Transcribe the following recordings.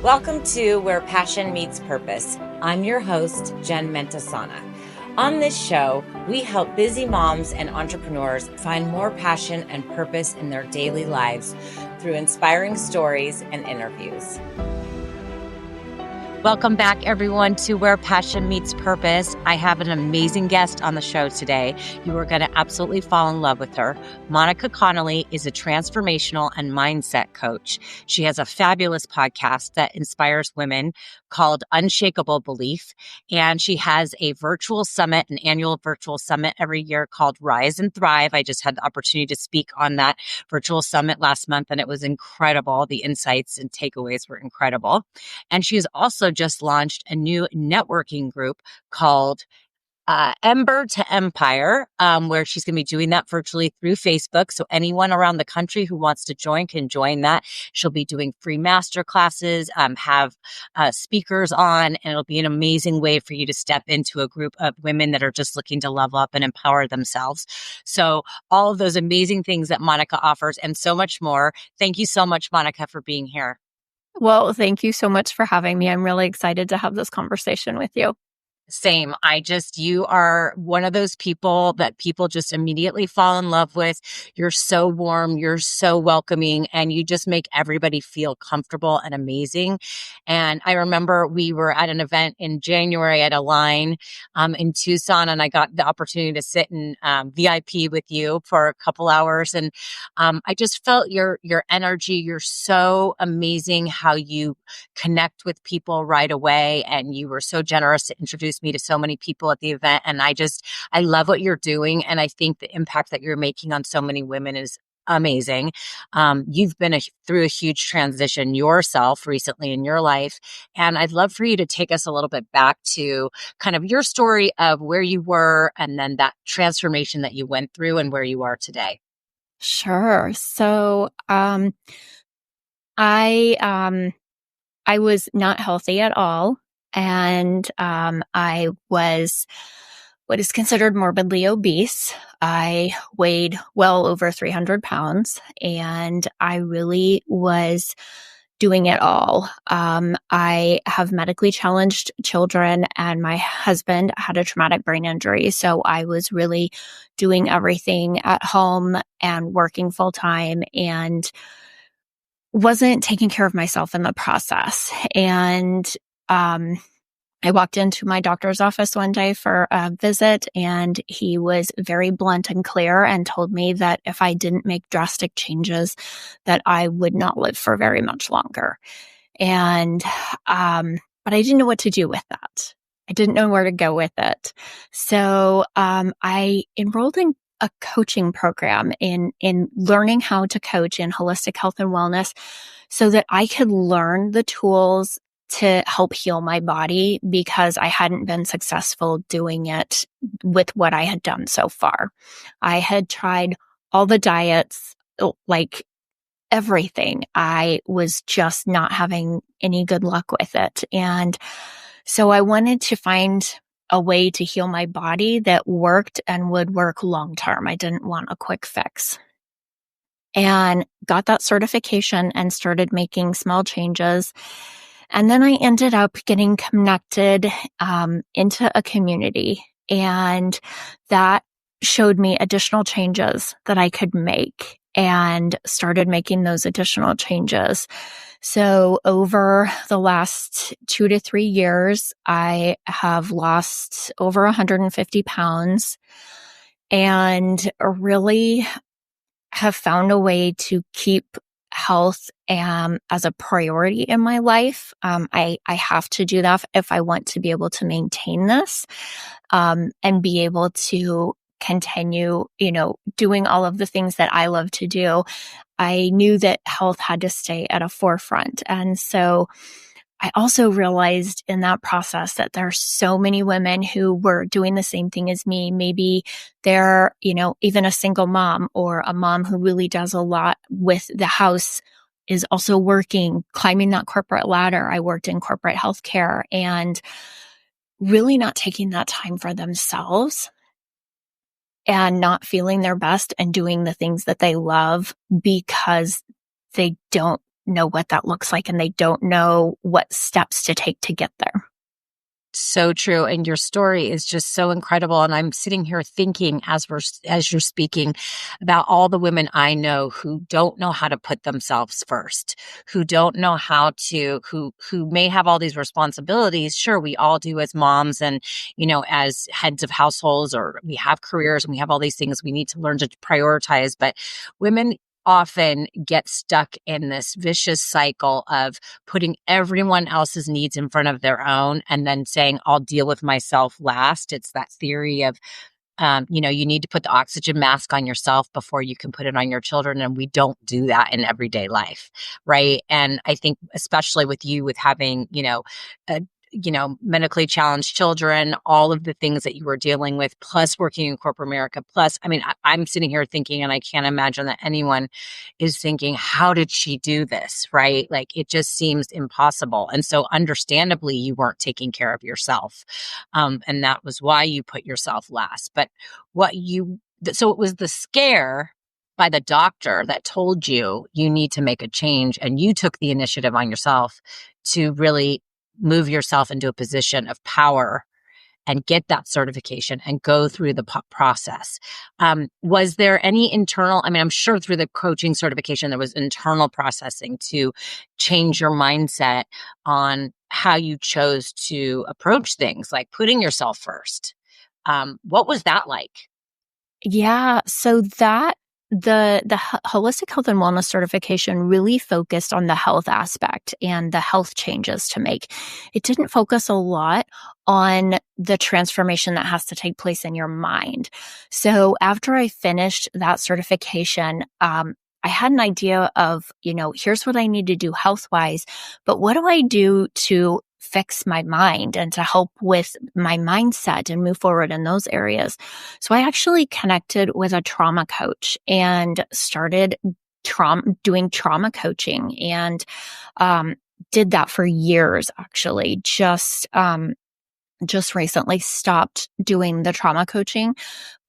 Welcome to Where Passion Meets Purpose. I'm your host, Jen Mentisana. On this show, we help busy moms and entrepreneurs find more passion and purpose in their daily lives through inspiring stories and interviews. Welcome back, everyone, to Where Passion Meets Purpose. I have an amazing guest on the show today. You are going to absolutely fall in love with her. Monica Connolly is a transformational and mindset coach. She has a fabulous podcast that inspires women called Unshakeable Belief. And she has a virtual summit, an annual virtual summit every year called Rise and Thrive. I just had the opportunity to speak on that virtual summit last month, and it was incredible. The insights and takeaways were incredible. And she has also just launched a new networking group called Ember to Empire, where she's going to be doing that virtually through Facebook. So anyone around the country who wants to join can join that. She'll be doing free master classes, have speakers on, and it'll be an amazing way for you to step into a group of women that are just looking to level up and empower themselves. So all of those amazing things that Monica offers and so much more. Thank you so much, Monica, for being here. Well, thank you so much for having me. I'm really excited to have this conversation with you. Same. You are one of those people that people just immediately fall in love with. You're so warm. You're so welcoming, and you just make everybody feel comfortable and amazing. And I remember we were at an event in January at a line in Tucson, and I got the opportunity to sit in VIP with you for a couple hours. And I just felt your energy. You're so amazing how you connect with people right away. And you were so generous to introduce me to so many people at the event. And I love what you're doing. And I think the impact that you're making on so many women is amazing. You've been through a huge transition yourself recently in your life. And I'd love for you to take us a little bit back to kind of your story of where you were and then that transformation that you went through and where you are today. Sure. So, I was not healthy at all. And I was what is considered morbidly obese. I weighed well over 300 pounds, and I really was doing it all. I have medically challenged children, and my husband had a traumatic brain injury. So I was really doing everything at home and working full time, and wasn't taking care of myself in the process. And I walked into my doctor's office one day for a visit, and he was very blunt and clear and told me that if I didn't make drastic changes, that I would not live for very much longer. And but I didn't know what to do with that. I didn't know where to go with it. So I enrolled in a coaching program in learning how to coach in holistic health and wellness so that I could learn the tools to help heal my body, because I hadn't been successful doing it with what I had done so far. I had tried all the diets, like everything. I was just not having any good luck with it. And so I wanted to find a way to heal my body that worked and would work long term. I didn't want a quick fix. And got that certification and started making small changes. And then I ended up getting connected into a community, and that showed me additional changes that I could make, and started making those additional changes. So over the last 2 to 3 years, I have lost over 150 pounds and really have found a way to keep health as a priority in my life. I have to do that if I want to be able to maintain this and be able to continue, doing all of the things that I love to do. I knew that health had to stay at a forefront. And so I also realized in that process that there are so many women who were doing the same thing as me. Maybe they're, even a single mom or a mom who really does a lot with the house, is also working, climbing that corporate ladder. I worked in corporate healthcare, and really not taking that time for themselves and not feeling their best and doing the things that they love because they don't know what that looks like, and they don't know what steps to take to get there. So true. And your story is just so incredible. And I'm sitting here thinking as you're speaking about all the women I know who don't know how to put themselves first, who don't know how to, who may have all these responsibilities. Sure, we all do as moms and, as heads of households, or we have careers and we have all these things we need to learn to prioritize. But women often get stuck in this vicious cycle of putting everyone else's needs in front of their own and then saying, I'll deal with myself last. It's that theory of, you need to put the oxygen mask on yourself before you can put it on your children. And we don't do that in everyday life. Right. And I think, especially with you, with having, a medically challenged children, all of the things that you were dealing with, plus working in corporate America. Plus, I mean, I'm sitting here thinking, and I can't imagine that anyone is thinking, how did she do this? Right? Like, it just seems impossible. And so understandably, you weren't taking care of yourself. And that was why you put yourself last. But so it was the scare by the doctor that told you need to make a change, and you took the initiative on yourself to really move yourself into a position of power and get that certification and go through the process. Was there any internal, I mean, I'm sure through the coaching certification, there was internal processing to change your mindset on how you chose to approach things, like putting yourself first. What was that like? Yeah. So the holistic health and wellness certification really focused on the health aspect and the health changes to make. It didn't focus a lot on the transformation that has to take place in your mind. So after I finished that certification, I had an idea of, here's what I need to do health wise, but what do I do to fix my mind and to help with my mindset and move forward in those areas? So I actually connected with a trauma coach and started doing trauma coaching, and did that for years, actually. Just recently stopped doing the trauma coaching.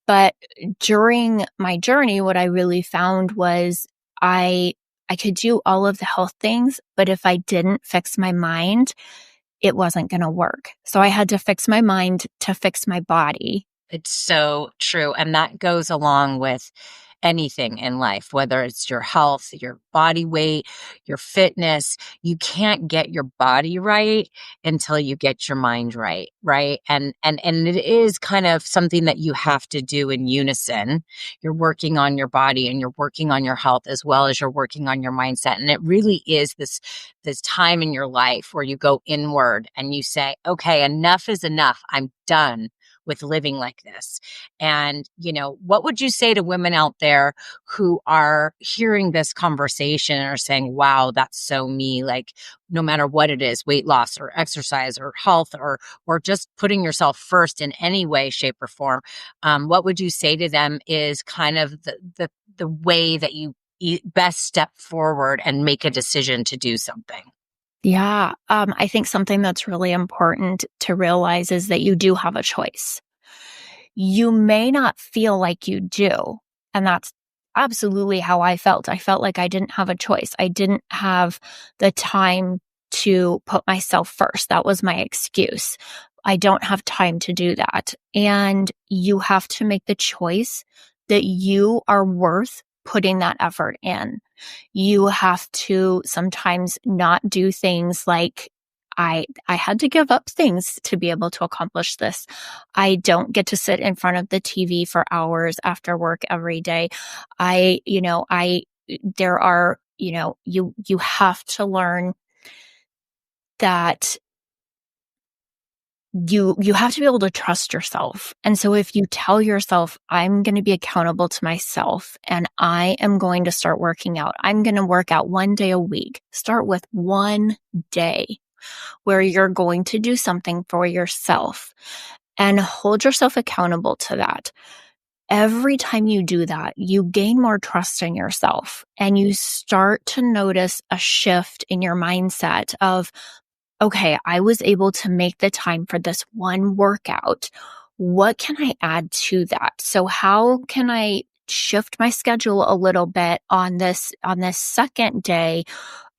But during my journey, what I really found was I could do all of the health things, but if I didn't fix my mind, it wasn't going to work. So I had to fix my mind to fix my body. It's so true. And that goes along with anything in life, whether it's your health, your body weight, your fitness. You can't get your body right until you get your mind right. Right. And it is kind of something that you have to do in unison. You're working on your body and you're working on your health as well as you're working on your mindset. And it really is this time in your life where you go inward and you say, okay, enough is enough. I'm done with living like this. And, what would you say to women out there who are hearing this conversation and are saying, wow, that's so me, like, no matter what it is, weight loss or exercise or health or just putting yourself first in any way, shape or form. What would you say to them is kind of the way that you best step forward and make a decision to do something? Yeah. I think something that's really important to realize is that you do have a choice. You may not feel like you do. And that's absolutely how I felt. I felt like I didn't have a choice. I didn't have the time to put myself first. That was my excuse. I don't have time to do that. And you have to make the choice that you are worth putting that effort in. You have to sometimes not do things like I had to give up things to be able to accomplish this. I don't get to sit in front of the TV for hours after work every day. There are, you have to learn that you have to be able to trust yourself. And so if you tell yourself, I'm going to be accountable to myself and I am going to start working out, I'm going to work out 1 day a week, start with 1 day where you're going to do something for yourself and hold yourself accountable to that. Every time you do that, you gain more trust in yourself and you start to notice a shift in your mindset of, okay, I was able to make the time for this one workout. What can I add to that? So how can I shift my schedule a little bit on this second day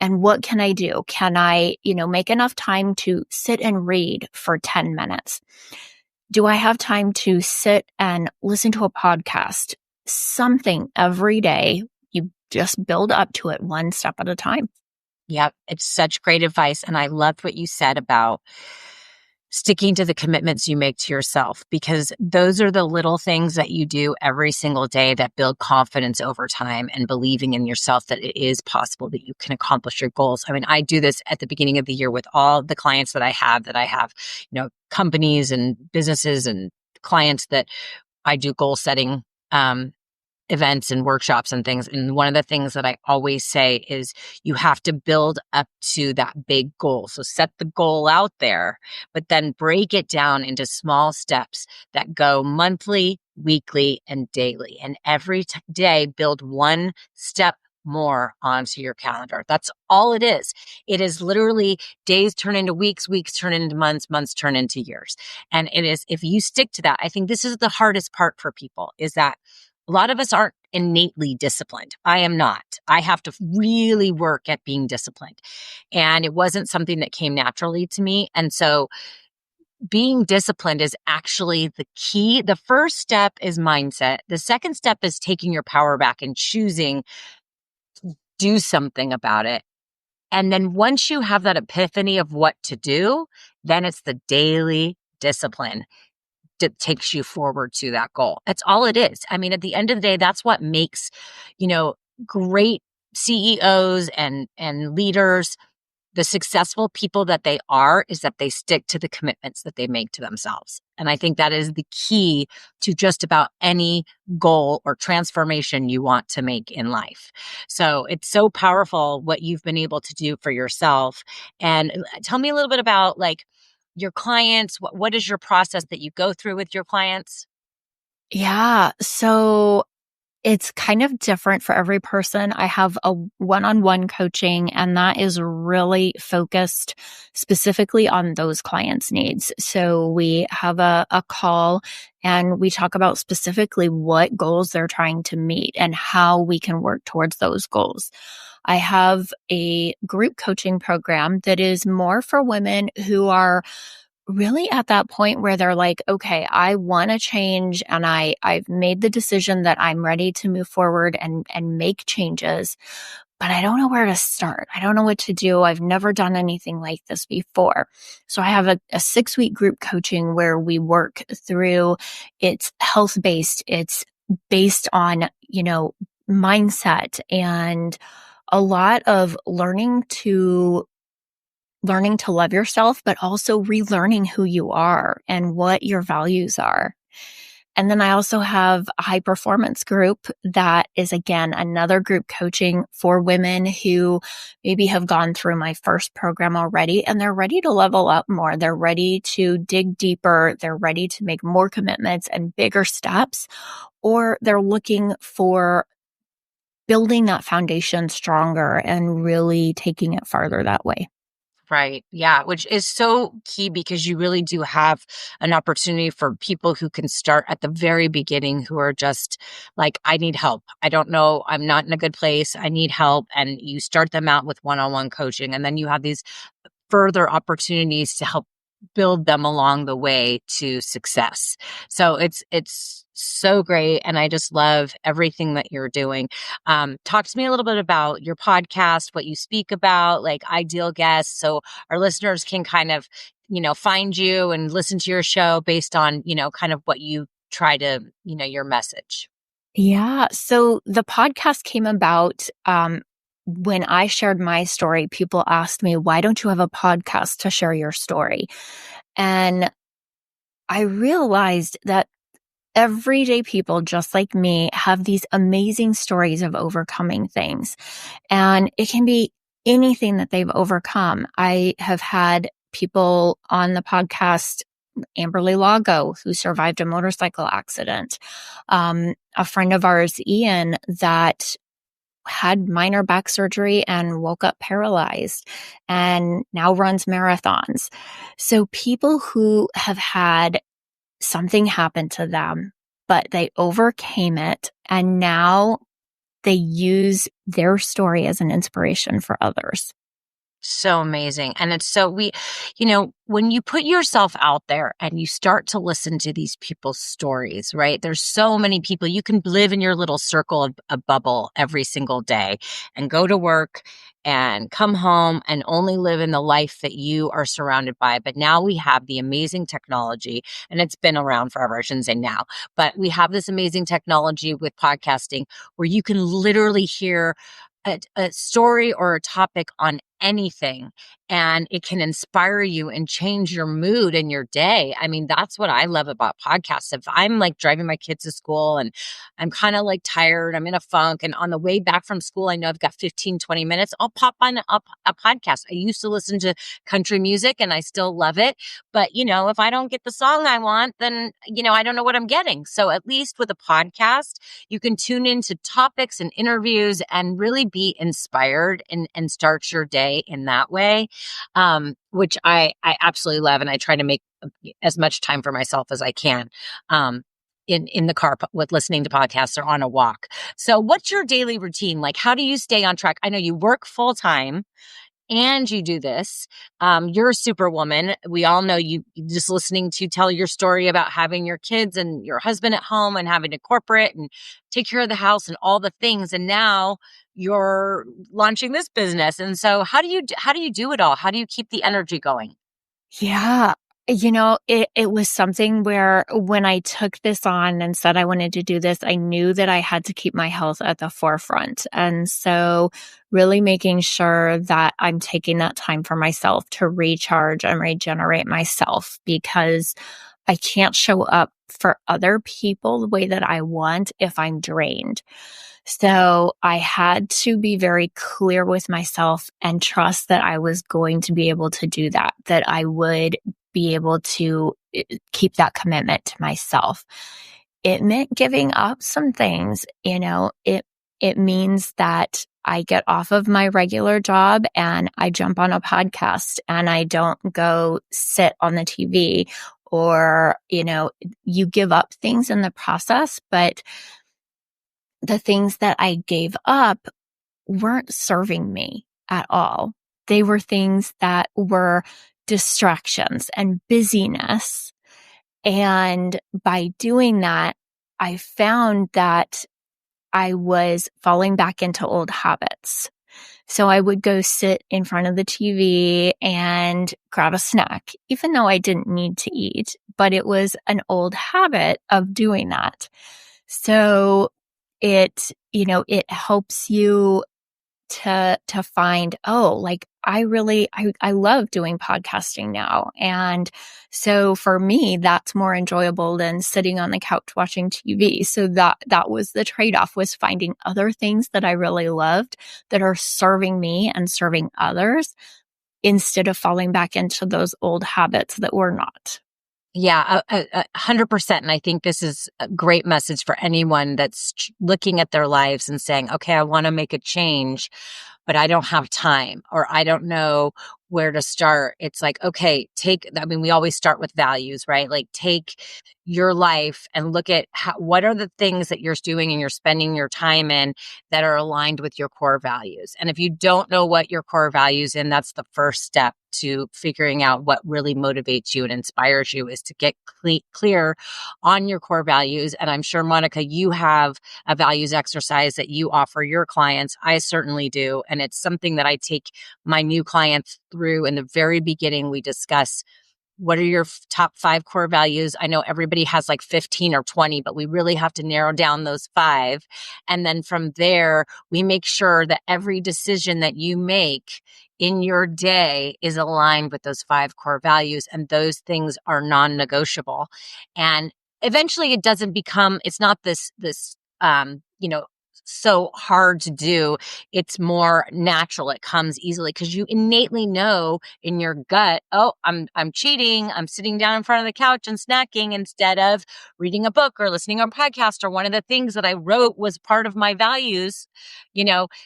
And what can I do? Can I, make enough time to sit and read for 10 minutes? Do I have time to sit and listen to a podcast? Something every day. You just build up to it one step at a time. Yep. It's such great advice. And I loved what you said about sticking to the commitments you make to yourself, because those are the little things that you do every single day that build confidence over time and believing in yourself that it is possible that you can accomplish your goals. I mean, I do this at the beginning of the year with all the clients that I have, companies and businesses and clients that I do goal setting, events and workshops and things. And one of the things that I always say is you have to build up to that big goal. So set the goal out there, but then break it down into small steps that go monthly, weekly, and daily. And every day, build one step more onto your calendar. That's all it is. It is literally days turn into weeks, weeks turn into months, months turn into years. And it is, if you stick to that, I think this is the hardest part for people, is that a lot of us aren't innately disciplined. I am not. I have to really work at being disciplined. And it wasn't something that came naturally to me. And so being disciplined is actually the key. The first step is mindset. The second step is taking your power back and choosing to do something about it. And then once you have that epiphany of what to do, then it's the daily discipline that takes you forward to that goal. That's all it is. I mean, at the end of the day, that's what makes, great CEOs and leaders, the successful people that they are, is that they stick to the commitments that they make to themselves. And I think that is the key to just about any goal or transformation you want to make in life. So it's so powerful what you've been able to do for yourself. And tell me a little bit about your clients. What is your process that you go through with your clients? Yeah. So it's kind of different for every person. I have a one-on-one coaching, and that is really focused specifically on those clients' needs. So we have a call and we talk about specifically what goals they're trying to meet and how we can work towards those goals. I have a group coaching program that is more for women who are really at that point where they're like, okay, I want to change, and I've made the decision that I'm ready to move forward and make changes, but I don't know where to start. I don't know what to do. I've never done anything like this before. So I have a 6-week group coaching where we work through, it's health-based. It's based on, mindset and a lot of learning to love yourself, but also relearning who you are and what your values are. And then I also have a high performance group that is, again, another group coaching for women who maybe have gone through my first program already and they're ready to level up more. They're ready to dig deeper. They're ready to make more commitments and bigger steps, or they're looking for building that foundation stronger and really taking it farther that way. Right. Yeah. Which is so key, because you really do have an opportunity for people who can start at the very beginning, who are just like, I need help. I don't know. I'm not in a good place. I need help. And you start them out with one-on-one coaching. And then you have these further opportunities to help build them along the way to success. So it's so great. And I just love everything that you're doing. Talk to me a little bit about your podcast, what you speak about, like ideal guests, so our listeners can kind of, find you and listen to your show based on, kind of what you try to, your message. Yeah. So the podcast came about when I shared my story. People asked me, why don't you have a podcast to share your story? And I realized that everyday people just like me have these amazing stories of overcoming things. And it can be anything that they've overcome. I have had people on the podcast, Amberly Lago, who survived a motorcycle accident. A friend of ours, Ian, that had minor back surgery and woke up paralyzed and now runs marathons. So people who have had something happen to them, but they overcame it, and now they use their story as an inspiration for others. So amazing. And it's so when you put yourself out there and you start to listen to these people's stories, right? There's so many people. You can live in your little circle of a bubble every single day and go to work and come home and only live in the life that you are surrounded by. But now we have the amazing technology, and it's been around forever. I shouldn't say now, but we have this amazing technology with podcasting where you can literally hear a story or a topic on anything, and it can inspire you and change your mood and your day. I mean, that's what I love about podcasts. If I'm like driving my kids to school and I'm kind of like tired, I'm in a funk, and on the way back from school, I know I've got 15, 20 minutes, I'll pop on a podcast. I used to listen to country music and I still love it. But, if I don't get the song I want, then, I don't know what I'm getting. So at least with a podcast, you can tune into topics and interviews and really be inspired and start your day in that way, which I absolutely love. And I try to make as much time for myself as I can in the car with listening to podcasts or on a walk. So what's your daily routine? Like, how do you stay on track? I know you work full time and you do this. You're a superwoman. We all know you just listening to tell your story about having your kids and your husband at home and having to corporate and take care of the house and all the things. And now you're launching this business. And so how do you do it all? How do you keep the energy going? Yeah. It was something where when I took this on and said I wanted to do this, I knew that I had to keep my health at the forefront. And so really making sure that I'm taking that time for myself to recharge and regenerate myself, because I can't show up for other people the way that I want if I'm drained. So I had to be very clear with myself and trust that I was going to be able to do that, that I would be able to keep that commitment to myself. It meant giving up some things, it means that I get off of my regular job and I jump on a podcast and I don't go sit on the TV, or, you give up things in the process, but the things that I gave up weren't serving me at all. They were things that were distractions and busyness. And by doing that, I found that I was falling back into old habits. So I would go sit in front of the TV and grab a snack, even though I didn't need to eat, but it was an old habit of doing that. So it helps you to find, like I love doing podcasting now. And so for me, that's more enjoyable than sitting on the couch watching TV. So that was the trade-off, was finding other things that I really loved that are serving me and serving others, instead of falling back into those old habits that were not. Yeah, 100%. And I think this is a great message for anyone that's looking at their lives and saying, okay, I want to make a change, but I don't have time, or I don't know where to start. It's like, okay, we always start with values, right? Like, take your life and look at what are the things that you're doing and you're spending your time in that are aligned with your core values. And if you don't know what your core values in, that's the first step to figuring out what really motivates you and inspires you, is to get clear on your core values. And I'm sure, Monica, you have a values exercise that you offer your clients. I certainly do. And it's something that I take my new clients through. In the very beginning, we discuss, what are your top 5 core values? I know everybody has like 15 or 20, but we really have to narrow down those 5. And then from there, we make sure that every decision that you make in your day is aligned with those 5 core values. And those things are non-negotiable. And eventually it's not this, so hard to do. It's more natural. It comes easily because you innately know in your gut, oh, I'm cheating. I'm sitting down in front of the couch and snacking instead of reading a book or listening to a podcast, or one of the things that I wrote was part of my values,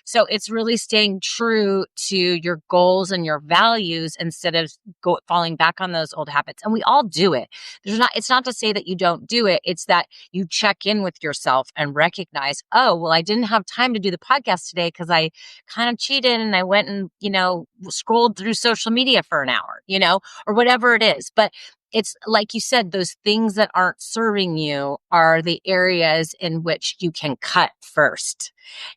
So it's really staying true to your goals and your values instead of falling back on those old habits. And we all do it. It's not to say that you don't do it. It's that you check in with yourself and recognize, oh, well, I didn't have time to do the podcast today because I kind of cheated and I went and, scrolled through social media for an hour, or whatever it is. But it's like you said, those things that aren't serving you are the areas in which you can cut first.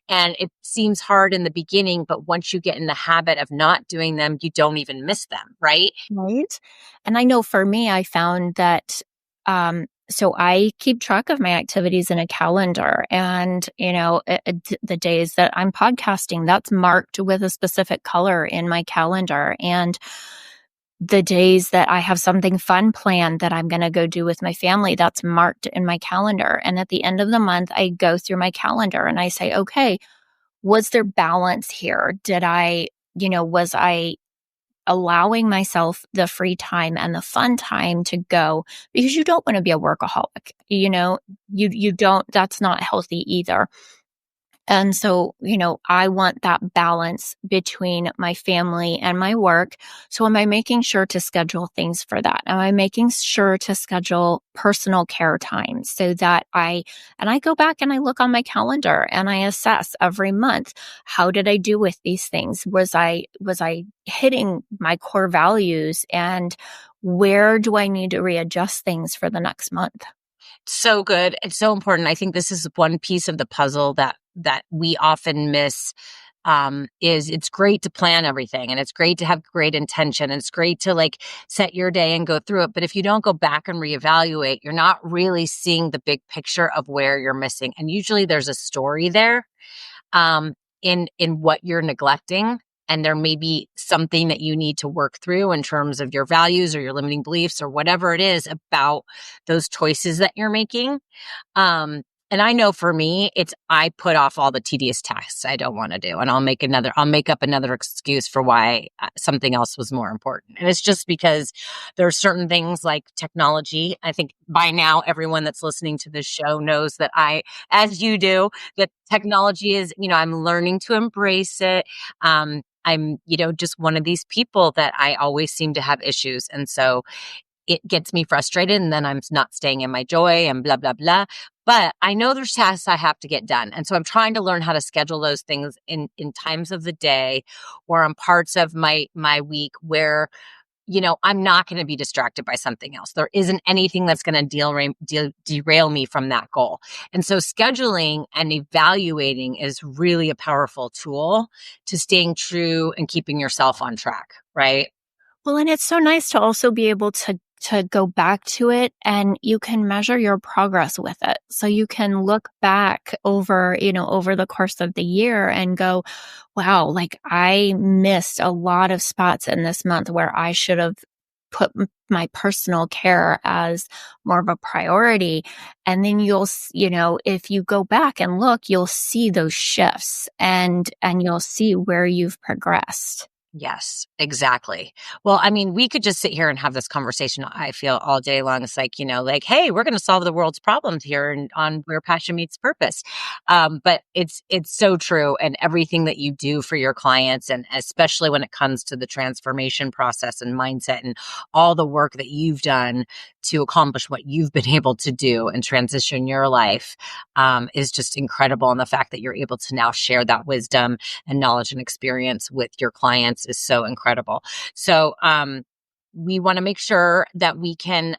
And it seems hard in the beginning, but once you get in the habit of not doing them, you don't even miss them, right? Right. And I know for me, I found that, so I keep track of my activities in a calendar, and, the days that I'm podcasting, that's marked with a specific color in my calendar. And the days that I have something fun planned that I'm going to go do with my family, that's marked in my calendar. And at the end of the month, I go through my calendar and I say, okay, was there balance here? Was I allowing myself the free time and the fun time to go? Because you don't want to be a workaholic. You don't, that's not healthy either. And so, I want that balance between my family and my work. So am I making sure to schedule things for that? Am I making sure to schedule personal care time so that I go back and I look on my calendar and I assess every month, how did I do with these things? Was I hitting my core values, and where do I need to readjust things for the next month? So good. It's so important. I think this is one piece of the puzzle that we often miss. Is it's great to plan everything, and it's great to have great intention, and it's great to set your day and go through it. But if you don't go back and reevaluate, you're not really seeing the big picture of where you're missing. And usually there's a story there, in what you're neglecting. And there may be something that you need to work through in terms of your values or your limiting beliefs or whatever it is about those choices that you're making. And I know for me, I put off all the tedious tasks I don't want to do, and I'll make up another excuse for why something else was more important. And it's just because there are certain things like technology. I think by now, everyone that's listening to this show knows that as you do, that technology is, I'm learning to embrace it. I'm, just one of these people that I always seem to have issues. And so it gets me frustrated, and then I'm not staying in my joy and blah, blah, blah. But I know there's tasks I have to get done. And so I'm trying to learn how to schedule those things in times of the day or on parts of my week where, I'm not going to be distracted by something else. There isn't anything that's going to derail me from that goal. And so scheduling and evaluating is really a powerful tool to staying true and keeping yourself on track, right? Well, and it's so nice to also be able to go back to it, and you can measure your progress with it. So you can look back over the course of the year and go, wow, I missed a lot of spots in this month where I should have put my personal care as more of a priority. And then if you go back and look, you'll see those shifts, and you'll see where you've progressed. Yes, exactly. Well, I mean, we could just sit here and have this conversation, I feel, all day long. It's hey, we're going to solve the world's problems here and on Where Passion Meets Purpose. But it's so true. And everything that you do for your clients, and especially when it comes to the transformation process and mindset and all the work that you've done to accomplish what you've been able to do and transition your life, is just incredible. And the fact that you're able to now share that wisdom and knowledge and experience with your clients is so incredible. So, we want to make sure that we can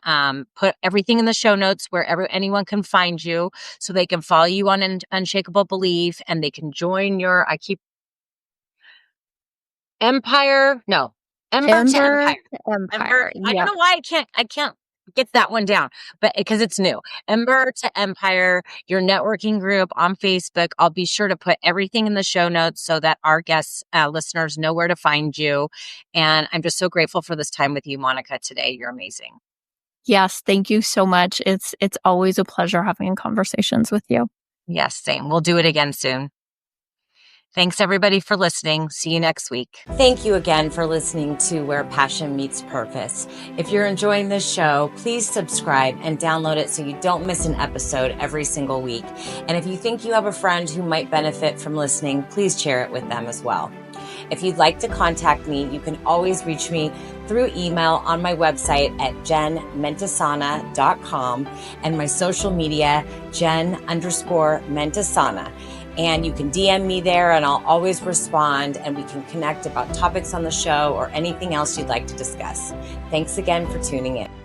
put everything in the show notes where anyone can find you, so they can follow you on Unshakable Belief, and they can join your Empire. No, Ember to Empire. Empire. I don't know why I can't get that one down, but because it's new. Ember to Empire, your networking group on Facebook. I'll be sure to put everything in the show notes so that our guests, listeners know where to find you. And I'm just so grateful for this time with you, Monica, today. You're amazing. Yes, thank you so much. It's always a pleasure having conversations with you. Yes, same. We'll do it again soon. Thanks, everybody, for listening. See you next week. Thank you again for listening to Where Passion Meets Purpose. If you're enjoying this show, please subscribe and download it so you don't miss an episode every single week. And if you think you have a friend who might benefit from listening, please share it with them as well. If you'd like to contact me, you can always reach me through email on my website at jenmentisana.com and my social media, Jen_Mentisana. And you can DM me there and I'll always respond, and we can connect about topics on the show or anything else you'd like to discuss. Thanks again for tuning in.